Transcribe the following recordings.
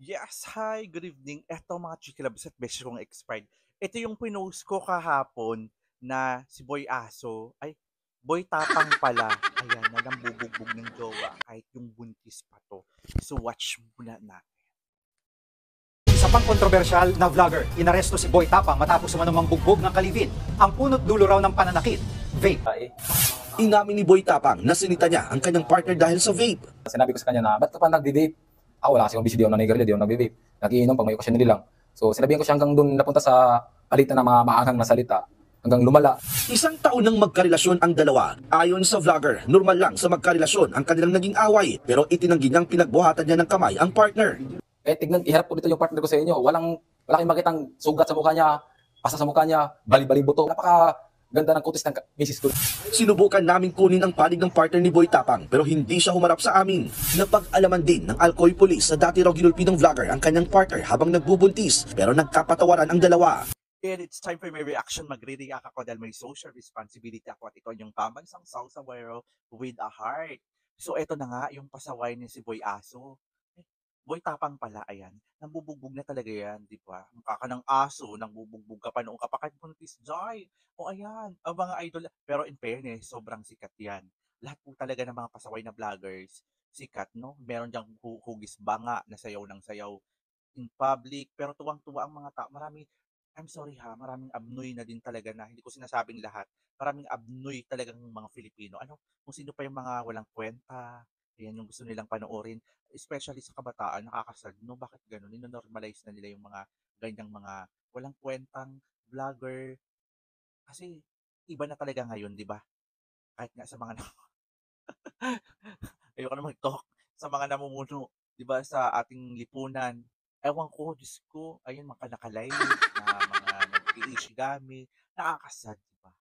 Yes, hi, good evening. Eto mga chikilabs at beses kong expired. Ito yung pinost ko kahapon na si Boy Aso. Ay, Boy Tapang pala. Ayan, na nambubugbog ng jowa kahit yung buntis pa to. So watch muna natin. Isa pang kontrobersyal na vlogger, inaresto si Boy Tapang matapos umanong bugbog ng kalivin. Ang punot dulo raw ng pananakit, vape. Inamin ni Boy Tapang na sinita niya ang kanyang partner dahil sa vape. Sinabi ko sa kanya na, ba't ka pa nagdi-vape? Ako wala kasi akong busy, di ako nanigarilyo, di ako nagdi-vape. Nagiinom pag may okasyon lang. So sinabihan ko siya hanggang doon napunta sa palitan ng mga maanghang na salita. Hanggang lumala. Isang taon nang magkarelasyon ang dalawa. Ayon sa vlogger, normal lang sa magkarelasyon ang kanilang naging away, pero itinanggi niyang pinagbuhatan niya ng kamay ang partner. Tignan, iharap ko dito yung partner ko sa inyo. Wala kayong makitang sugat sa mukha niya, pasa sa mukha niya, bali-bali buto. Napaka-ganda ng kutis ng misis ko. Sinubukan namin kunin ang panig ng partner ni Boy Tapang pero hindi siya humarap sa amin. Napag-alaman din ng Alcoy Police na dati raw ginulpi ng vlogger ang kanyang partner habang nagbubuntis pero nagkapatawaran ang dalawa. And it's time for my reaction. Magre-react ako dahil may social responsibility ako at ito yung pambansang Salsawero with a heart. So eto na nga yung pasaway ni si Boy Aso. Boy Tapang pala, ayan. Nambubugbog na talaga yan, di ba? Mukha ka ng aso, nambubugbog ka pa noong kapakad buntis, Joy. O ayan, ang mga idol. Pero in fairness, sobrang sikat yan. Lahat po talaga ng mga pasaway na vloggers, sikat, no? Meron diyang hugis banga na sayaw ng sayaw in public, pero tuwang-tuwa ang mga tao. I'm sorry ha, maraming abnoy na din talaga na, hindi ko sinasabing lahat, maraming abnoy talagang mga Filipino. Ano, kung sino pa yung mga walang kwenta, ayan yung gusto nilang panoorin, especially sa kabataan, nakakasad, no? Bakit ganun? Nino-normalize na nila yung mga ganyang mga walang kwentang vlogger. Kasi iba na talaga ngayon, di ba? Kahit nga sa mga ayoko na mag-talk sa mga namumuno, 'di ba, sa ating lipunan. Ewan ko, Diyos ko, ayun mga naka-live na mga nag-iishigami, nakaka-sad, 'di ba?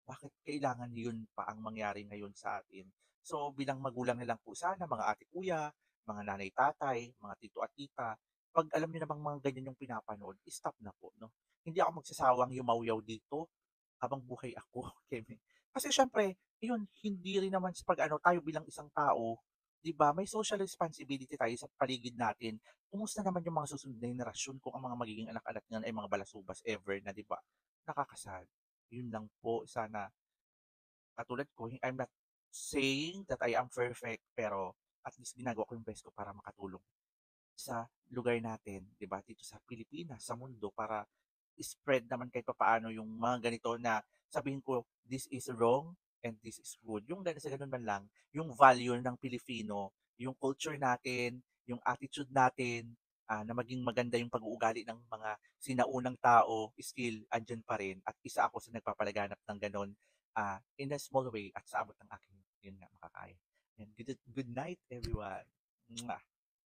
Bakit kailangan yun pa ang mangyari ngayon sa atin? So, bilang magulang na lang po sana, mga ate kuya, mga nanay tatay, mga tito at tita, 'pag alam niyo namang mga ganyan yung pinapanood, stop na po, 'no? Hindi ako magsasawang yumawyaw dito habang buhay ako, Keme. Kasi siyempre, yun, hindi rin naman sa pag-ano, tayo bilang isang tao, 'di ba, may social responsibility tayo sa paligid natin. Kumusta naman yung mga susunod na henerasyon kung ang mga magiging anak-anak niyan ay mga balasubas ever na, 'di ba? Nakakasad. Yun lang po, sana katulad ko, I'm not saying that I am perfect, pero at least ginagawa ko yung best ko para makatulong sa lugar natin, 'di ba, dito sa Pilipinas, sa mundo para spread naman kahit papaano yung mga ganito na sabihin ko, this is wrong and this is good. Yung sa ganun man lang, yung value ng Pilipino, yung culture natin, yung attitude natin, na maging maganda yung pag-uugali ng mga sinaunang tao, still andyan pa rin. At isa ako sa nagpapalaganap ng ganun in a small way at sa abot ng aking yun nga makakaya. And good night everyone. Mwah.